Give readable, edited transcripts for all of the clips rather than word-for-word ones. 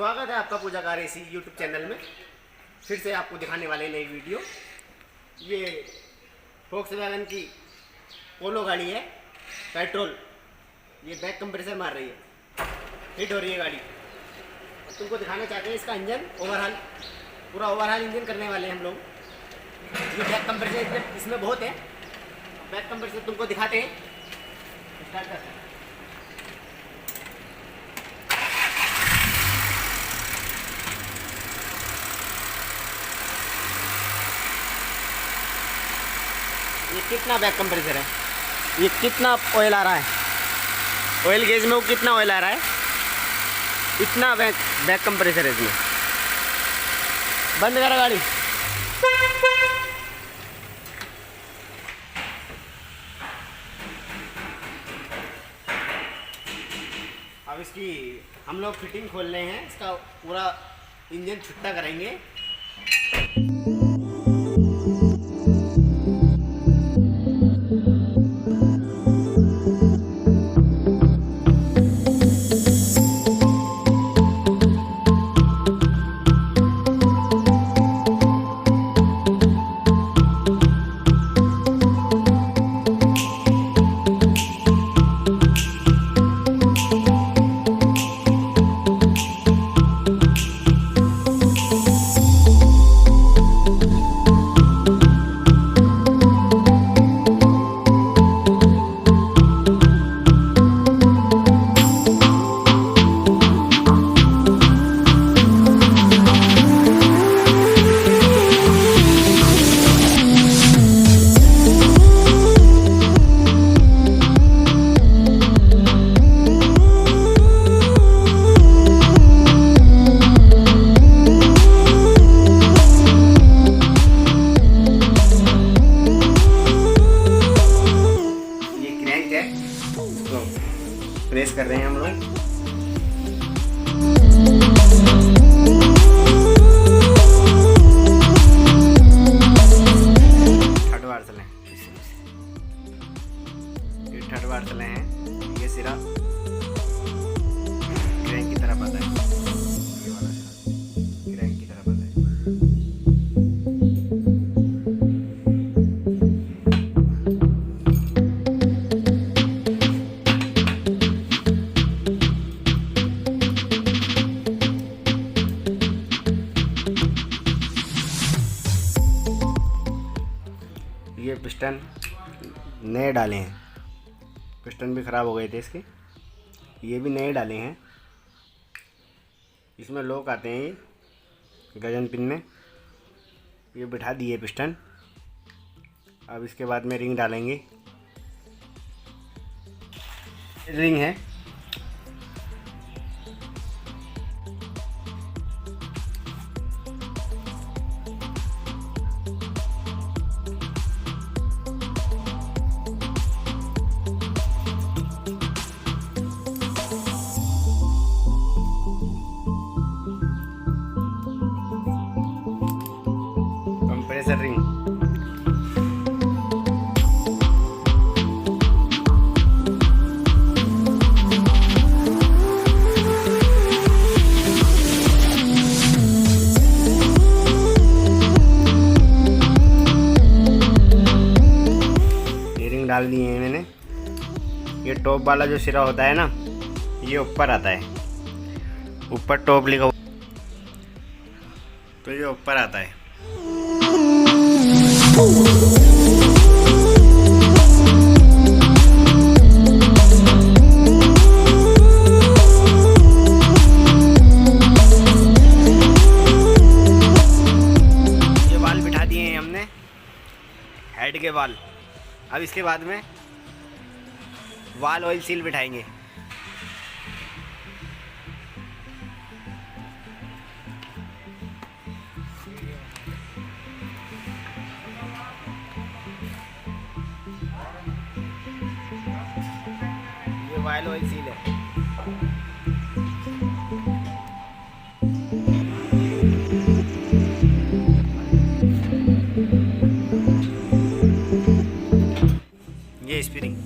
स्वागत है आपका पूजा कार एसी यूट्यूब चैनल में। फिर से आपको दिखाने वाले नई वीडियो। ये वॉक्सवैगन की पोलो गाड़ी है, पेट्रोल। ये बैक कंप्रेसर मार रही है, हिट हो रही है गाड़ी। और तुमको दिखाना चाहते हैं इसका इंजन ओवरहाल, पूरा ओवरहाल इंजन करने वाले हैं हम लोग। ये बैक कंप्रेसर इसमें बहुत है। बैक कंप्रेसर तुमको दिखाते हैं, स्टार्ट करते हैं। ये कितना बैक कंप्रेसर है, ये कितना ऑयल आ रहा है, ऑयल गेज में वो कितना ऑयल आ रहा है, इतना बैक कंप्रेसर है इसमें। बंद करो गाड़ी। अब इसकी हम लोग फिटिंग खोल रहे हैं, इसका पूरा इंजन छुट्टा करेंगे। प्रेस कर रहे हैं हम लोग। थर्ड बार चले, ये थर्ड बार चले हैं। ये सिरा क्रैंक की तरफ आता है, ये वाला सिरा क्रैंक की तरफ आता है। ये पिस्टन नए डाले हैं, पिस्टन भी ख़राब हो गए थे इसके, ये भी नए डाले हैं। इसमें लॉक आते हैं, ये गजन पिन में ये बिठा दिए पिस्टन। अब इसके बाद में रिंग डालेंगे। रिंग है, कंप्रेसर रिंग। ये रिंग डाल दिए हैं मैंने। ये टॉप वाला जो सिरा होता है ना, ये ऊपर आता है, ऊपर टॉप लिखा हुआ तो ये ऊपर आता है। ये वाल बिठा दिए हैं हमने, हेड के वाल। अब इसके बाद में वाल ऑयल सील बिठाएंगे। वायल ऑयल सील है। ये स्प्रिंग,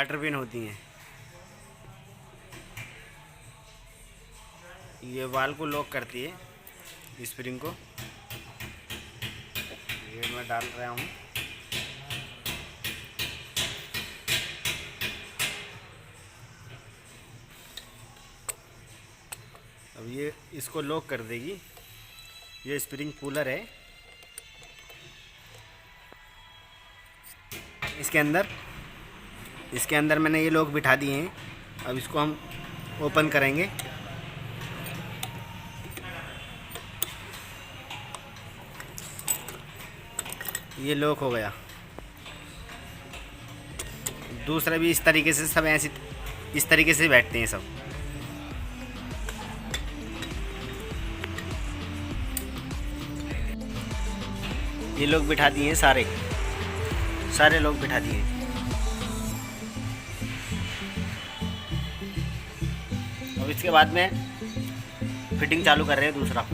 स्टार्टर पिन होती हैं। ये वाल को लॉक करती है स्प्रिंग को। ये मैं डाल रहा हूँ। अब ये इसको लॉक कर देगी। ये स्प्रिंग कूलर है। इसके अंदर मैंने ये लॉक बिठा दिए हैं। अब इसको हम ओपन करेंगे। ये लॉक हो गया। दूसरा भी इस तरीके से, सब ऐसे इस तरीके से बैठते हैं सब। ये लोग बिठा दिए हैं, सारे लोग बिठा दिए। और इसके बाद में फिटिंग चालू कर रहे हैं दूसरा।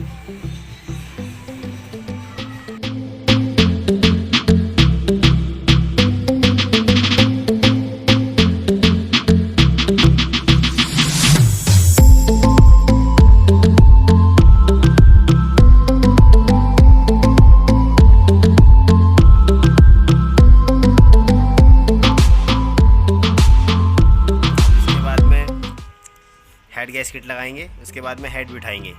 हेड गैस्केट लगाएंगे, उसके बाद में हेड बिठाएंगे।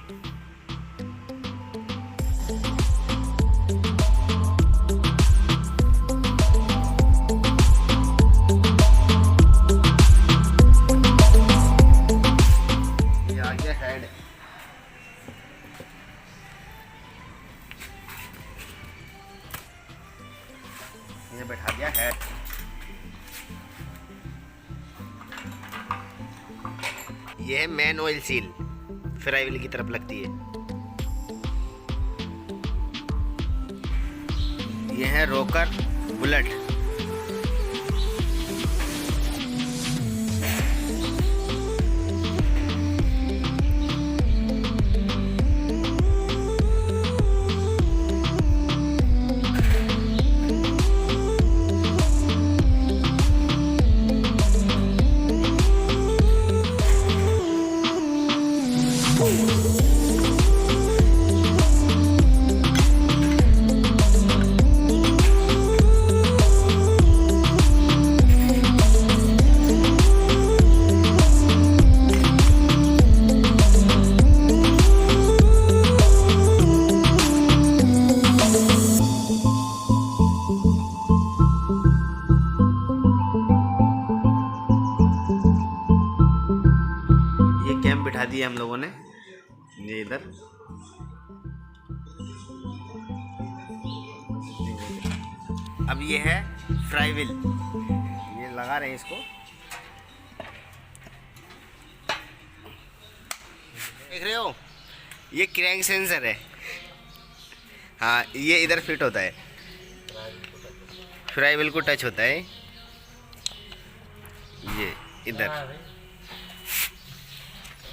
ये आ गया हेड। ये बैठा दिया हेड। ये है men oil seal, fry wheel की तरफ लगती है। ये है रोकर बुलेट। बिठा दिए हम लोगों ने ये इधर। अब ये है फ्राई व्हील, ये लगा रहे हैं इसको। देख रहे हो, ये क्रैंक सेंसर है। हाँ, ये इधर फिट होता है, फ्राई व्हील को टच होता है ये इधर।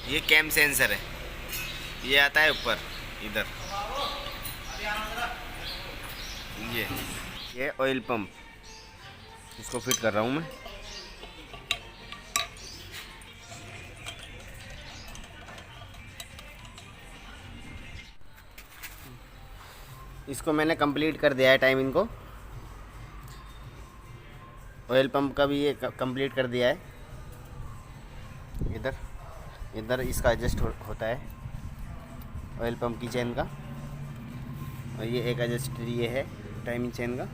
ये कैम सेंसर है, ये आता है ऊपर इधर। ये ऑयल पंप, इसको फिट कर रहा हूँ मैं। इसको मैंने कंप्लीट कर दिया है टाइमिंग को। ऑयल पंप का भी ये कंप्लीट कर दिया है। इधर इसका एडजस्ट होता है ऑयल पंप की चेन का। और ये एक एडजस्ट ये है टाइमिंग चेन का।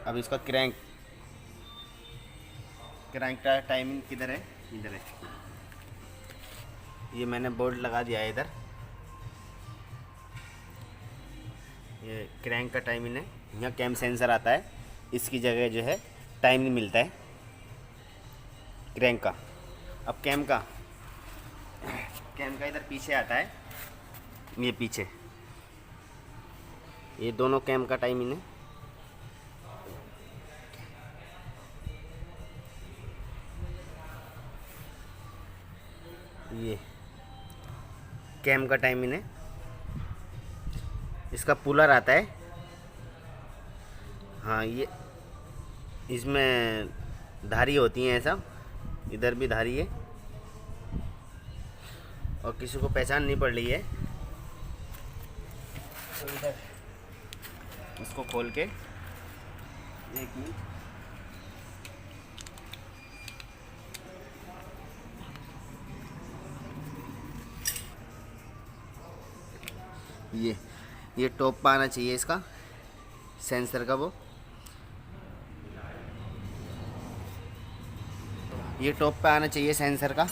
अब इसका क्रैंक का टाइमिंग किधर है? इधर है। ये मैंने बोर्ड लगा दिया है इधर। ये क्रैंक का टाइमिंग है। यहाँ कैम सेंसर आता है, इसकी जगह जो है टाइमिंग मिलता है क्रैंक का। अब कैम का इधर पीछे आता है, ये पीछे। ये दोनों कैम का टाइमिंग है। ये कैम का टाइमिंग है। इसका पुलर आता है। हाँ, इसमें धारी होती हैं, ऐसा इधर भी धारी है और किसी को पहचान नहीं पड़ रही है तो इधर इसको खोल के एक मिनट, ये टॉप पे आना चाहिए इसका सेंसर का, वो ये टॉप पे आना चाहिए सेंसर का।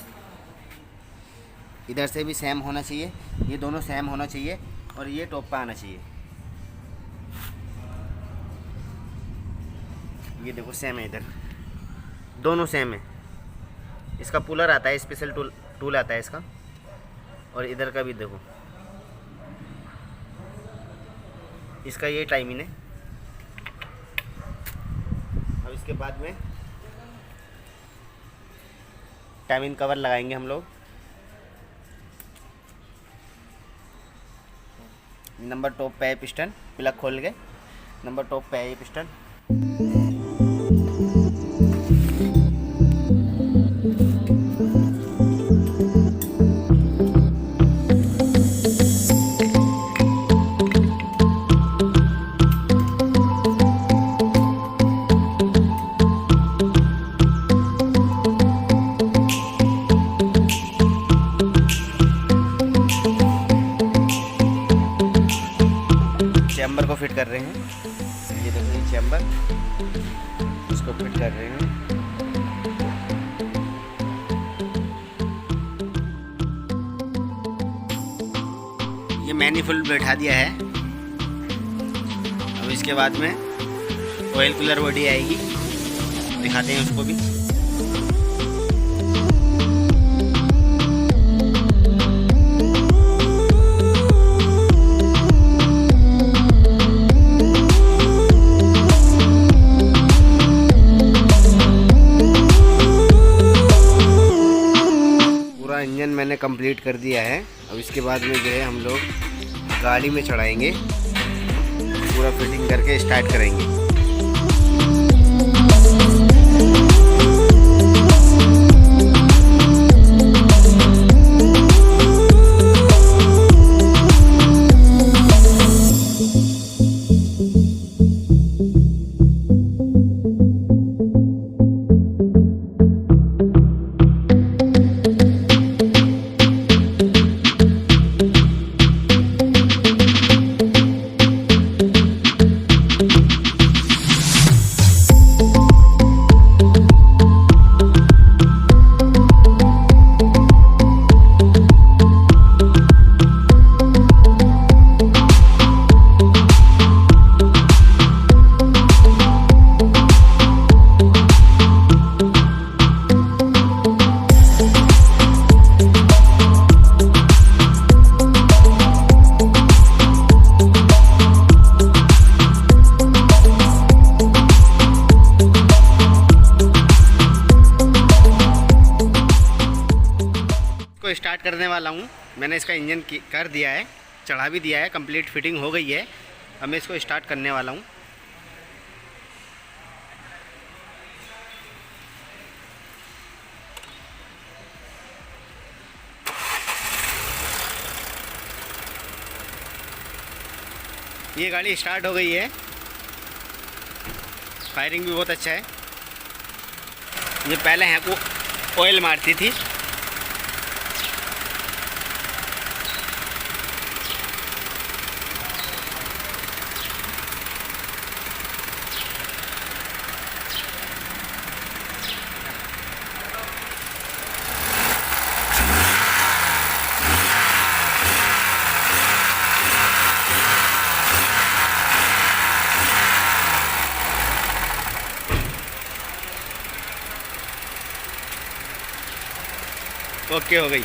इधर से भी सेम होना चाहिए, ये दोनों सेम होना चाहिए और ये टॉप पे आना चाहिए। ये देखो सेम है, इधर दोनों सेम है। इसका पुलर आता है, स्पेशल टूल आता है इसका। और इधर का भी देखो, इसका ये टाइमिंग है। अब इसके बाद में टाइमिंग कवर लगाएंगे हम लोग। नंबर टॉप पे है पिस्टन, प्लग खोल के नंबर टॉप पे है ये पिस्टन। चैम्बर को फिट कर रहे हैं, ये देखो ये चैम्बर, इसको फिट कर रहे हैं। ये मैनिफोल्ड बैठा दिया है। अब इसके बाद में ऑयल कूलर बॉडी आएगी, दिखाते हैं उसको भी। इंजन मैंने कंप्लीट कर दिया है। अब इसके बाद में जो है हम लोग गाड़ी में चढ़ाएंगे, पूरा फिटिंग करके स्टार्ट करेंगे। स्टार्ट करने वाला हूँ। मैंने इसका इंजन कर दिया है, चढ़ा भी दिया है, कंप्लीट फिटिंग हो गई है। अब मैं इसको स्टार्ट करने वाला हूँ। ये गाड़ी स्टार्ट हो गई है, फायरिंग भी बहुत अच्छा है। ये पहले है वो ऑयल मारती थी, ओके हो गई।